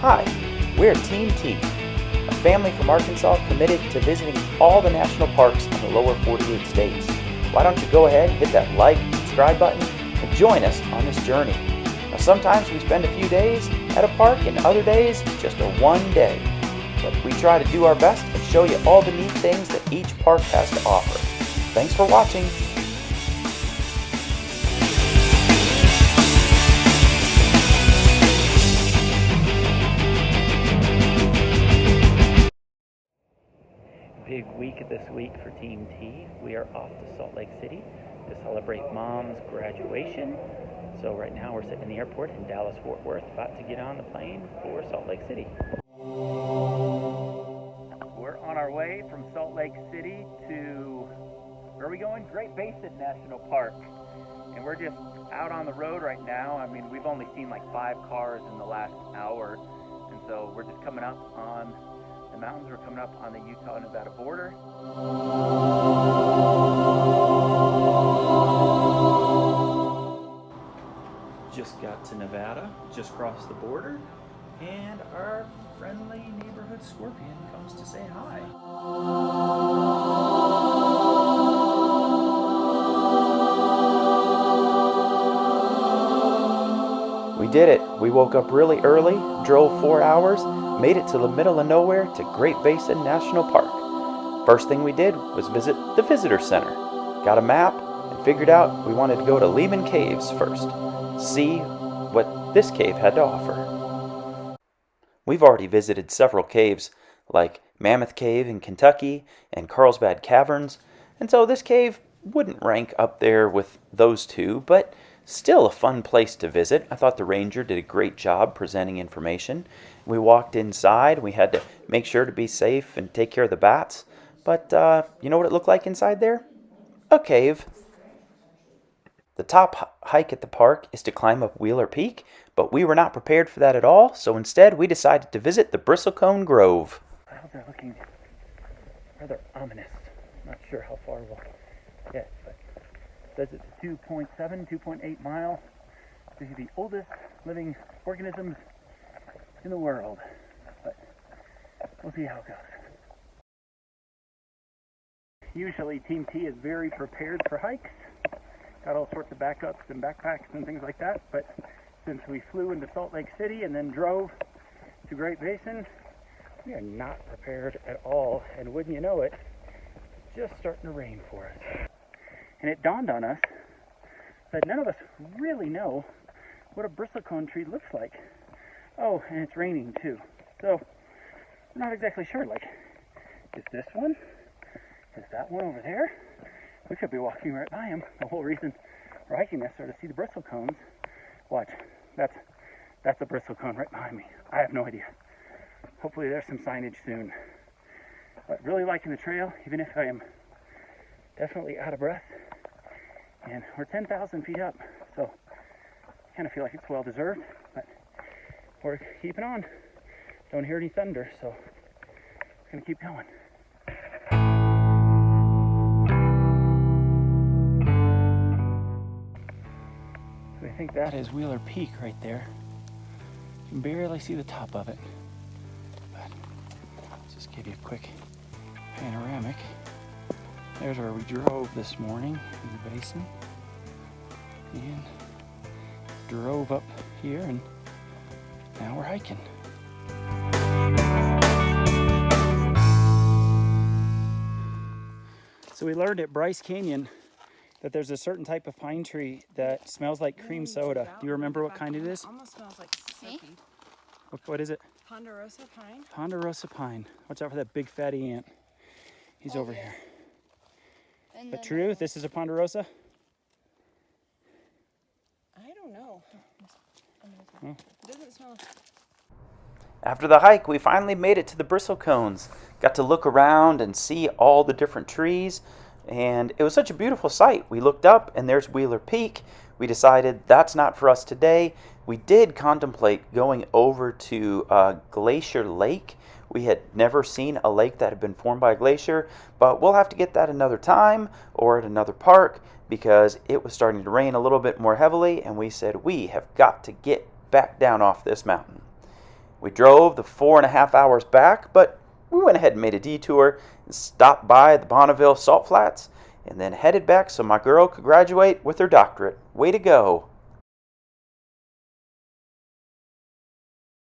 Hi, we're Team T, a family from Arkansas committed to visiting all the national parks in the lower 48 states. Why don't you go ahead and hit that like and subscribe button and join us on this journey. Now sometimes we spend a few days at a park and other days just a one day. But we try to do our best and show you all the neat things that each park has to offer. Thanks for watching. Big week this week for Team T. We are off to Salt Lake City to celebrate Mom's graduation. So right now we're sitting in the airport in Dallas-Fort Worth, about to get on the plane for Salt Lake City. We're on our way from Salt Lake City to, where are we going? Great Basin National Park. And we're just out on the road right now. I mean, we've only seen like 5 cars in the last hour. And so we're just coming up on the mountains. We're coming up on the Utah-Nevada border. Just got to Nevada, just crossed the border, and our friendly neighborhood scorpion comes to say hi. We did it. We woke up really early, drove 4 hours, made it to the middle of nowhere to Great Basin National Park. First thing we did was visit the visitor center. Got a map and figured out we wanted to go to Lehman Caves first. See what this cave had to offer. We've already visited several caves like Mammoth Cave in Kentucky and Carlsbad Caverns, and so this cave wouldn't rank up there with those two, but still a fun place to visit. I thought the ranger did a great job presenting information. We walked inside. We had to make sure to be safe and take care of the bats, but you know what it looked like inside there? A cave. The top hike at the park is to climb up Wheeler Peak, but we were not prepared for that at all, so instead we decided to visit the Bristlecone Grove. Clouds are looking rather ominous. Not sure how far we'll get, but it says it's a 2.8 mile. These are the oldest living organisms in the world, but we'll see how it goes. Usually Team T is very prepared for hikes. Got all sorts of backups and backpacks and things like that, but since we flew into Salt Lake City and then drove to Great Basin, we are not prepared at all, and wouldn't you know it, it's just starting to rain for us. And it dawned on us that none of us really know what a bristlecone tree looks like. Oh, and it's raining too. So, we're not exactly sure, like, is this one? Is that one over there? We could be walking right by them. The whole reason we're hiking this are to see the bristlecones. Watch, that's a bristlecone right behind me. I have no idea. Hopefully there's some signage soon. But really liking the trail, even if I am definitely out of breath. And we're 10,000 feet up, so I kind of feel like it's well deserved. But we're keeping on. Don't hear any thunder, so we're gonna keep going. I think that is Wheeler Peak right there. You can barely see the top of it, but let's just give you a quick panoramic. There's where we drove this morning in the basin, and drove up here, and now we're hiking. So we learned at Bryce Canyon that there's a certain type of pine tree that smells like cream soda. Do you remember what kind it is? Almost smells like soapy. What is it? Ponderosa pine. Ponderosa pine. Watch out for that big fatty ant. He's over here. But true, this is a ponderosa? I don't know. Hmm. It doesn't smell. After the hike, we finally made it to the bristlecones. Got to look around and see all the different trees. And it was such a beautiful sight. We looked up and there's Wheeler Peak. We decided that's not for us today. We did contemplate going over to Glacier Lake. We had never seen a lake that had been formed by a glacier, but we'll have to get that another time or at another park because it was starting to rain a little bit more heavily, and we said we have got to get back down off this mountain. We drove the 4.5 hours back, but we went ahead and made a detour and stopped by the Bonneville Salt Flats and then headed back so my girl could graduate with her doctorate. Way to go!